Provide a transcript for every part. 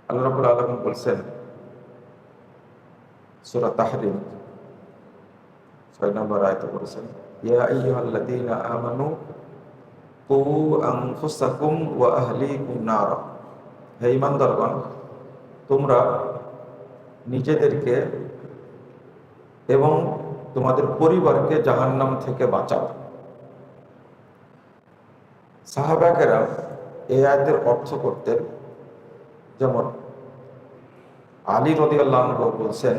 আল্লাহ রাব্বুল আলামিন বলছেন সূরা তাহরিম 6 নম্বর আয়াতে বলেছেন, ইয়া আইয়ুহাল্লাযীনা আমানু কু আনফুসাকুম ওয়া আহলিকুম নারা। হে ঈমানদারগণ, তোমরা নিজেদেরকে এবং তোমাদের পরিবারকে জাহান্নাম থেকে বাঁচাও। সাহাবাকেরা এই আয়াতের অর্থ করতেন, যেমন আলী রাদিয়াল্লাহু আনহু বলছেন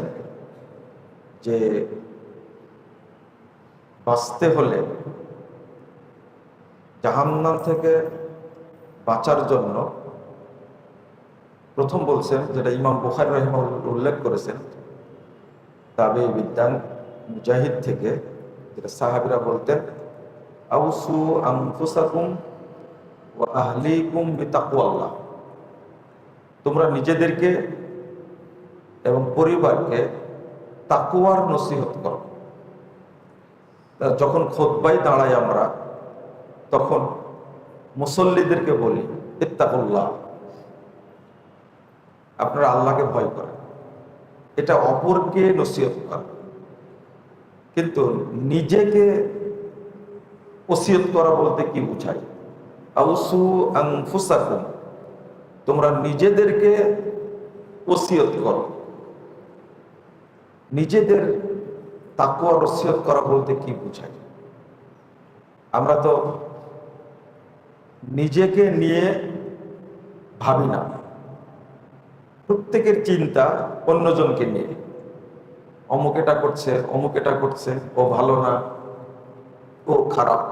যে বাঁচতে হলে, জাহান্নাম থেকে বাঁচার জন্য প্রথম বলছেন, যেটা ইমাম বুখারী রাহিমাহুল্লাহ উল্লেখ করেছেন তাবে বিদ্যান মুজাহিদ থেকে, যেটা সাহাবীরা বলতেন, আউসু আনফুসাকুম ওয়া আহলিকুম বিতাকওয়াল্লাহ। তোমরা নিজেদেরকে এবং পরিবারকে তাকওয়ার নসিহত করো। যখন খুতবায় দাঁড়াই আমরা, তখন মুসল্লিদেরকে বলি ইত্তাকুল্লাহ, আপনারা আল্লাহকে ভয় করেন। এটা অপরকে নসিহত করা, কিন্তু নিজেকে ওসিয়ত করা বলতে কি বোঝায়? আউসু আনফুসাকুম, তোমরা নিজেদেরকে ওসিয়ত করো। নিজেদের তাকওয়ার ওসিয়ত করা বলতে কি বোঝায়? আমরা তো নিজেকে নিয়ে ভাবি না, প্রত্যেকের চিন্তা অন্যজনকে নিয়ে। অমুক এটা করছে, অমুক এটা করছে, ও ভালো না, ও খারাপ,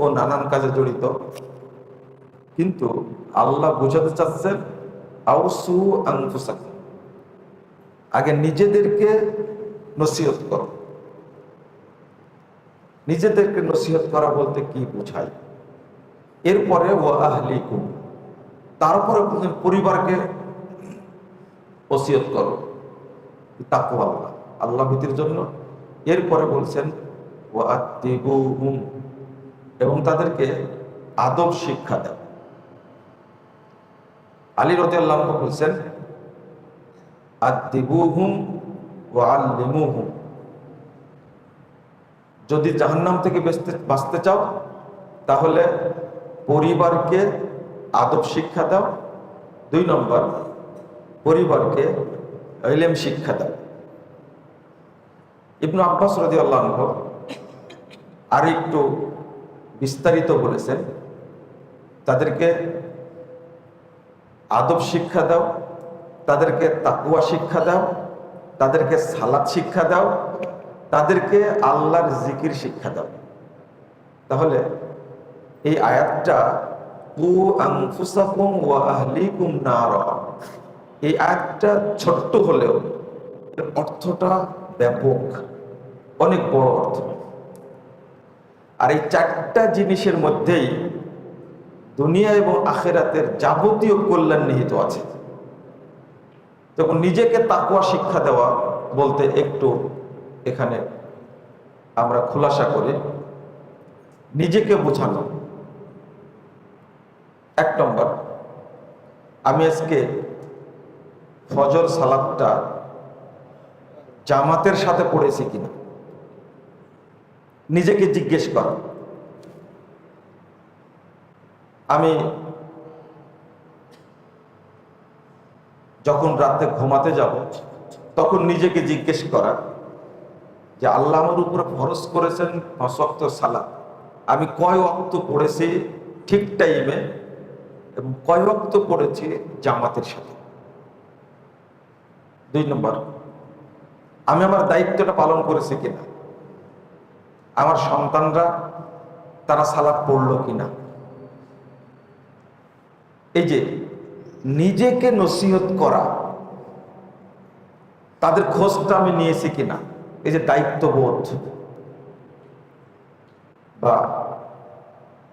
ও নানান কাজে জড়িত। কিন্তু আল্লাহ বোঝাতে চাচ্ছেন আউসু আনফুসাকুম, আগে নিজেদেরকে নসিহত করো। নিজেদেরকে নসিহত করা বলতে কি বোঝায়? এরপরে ওয়া আহলিকুম, তারপরে পরিবারকে ওসিয়ত করো তাকওয়া আল্লাহ ভীতির জন্য। এরপরে বলছেন ওয়া আতিবুহুম, এবং তাদেরকে আদব শিক্ষা দাও। আলী রাদিয়াল্লাহু আনহু বলছেন আতিবুহুম ওয়া আল্লিমুহুম, যদি জাহান্নাম থেকে বাঁচতে চাও তাহলে পরিবারকে আদব শিক্ষা দাও। 2 নম্বর, পরিবারকে ইলম শিক্ষা দাও। ইবনে আব্বাস রাদিয়াল্লাহু আনহু আর একটু বিস্তারিত বলেছেন, তাদেরকে আদব শিক্ষা দাও, তাদেরকে তাকওয়া শিক্ষা দাও, তাদেরকে সালাত শিক্ষা দাও, তাদেরকে আল্লাহর জিকির শিক্ষা দাও। তাহলে এই আয়াতটা কু আনফুসাকুম ওয়া আহলিকুম নারা, এই আয়াতটা ছোট্ট হলেও এর অর্থটা ব্যাপক, অনেক বড় অর্থ। আর এই 4টা জিনিসের মধ্যেই দুনিয়া এবং আখিরাতের যাবতীয় কল্যাণ নিহিত আছে। তখন নিজেকে তাকওয়া শিক্ষা দেওয়া বলতে একটু এখানে আমরা খোলাসা করি, নিজেকে বোঝানো। 1 নম্বর, আমি আজকে ফজর সালাতটা জামাতের সাথে পড়েছি কিনা নিজেকে জিজ্ঞেস করা। আমি যখন রাতে ঘুমাতে যাব তখন নিজেকে জিজ্ঞেস করা যে আল্লাহ আমার উপরে ফরজ করেছেন 5 ওয়াক্ত সালাত, আমি কয় ওয়াক্ত পড়েছি ঠিক টাইমে এবং কয় ওয়াক্ত পড়েছি জামাতের সাথে। 2 নম্বর, আমি আমার দায়িত্বটা পালন করেছি কিনা, আমার সন্তানরা তারা সালাত পড়লো কিনা। এই যে নিজেকে নসিহত করা, তাদের খোঁজটা আমি নিয়েছি কিনা, এই যে দায়িত্ববোধ, বা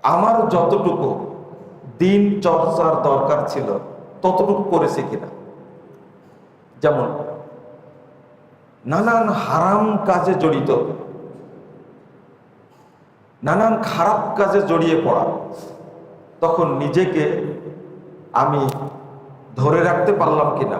আমার যতটুকু দিন চর্চার দরকার ছিল ততটুকু করেছি কিনা। যেমন নানান হারাম কাজে জড়িত, নানান খারাপ কাজে জড়িয়ে পড়া, তখন নিজেকে আমি ধরে রাখতে পারলাম কিনা।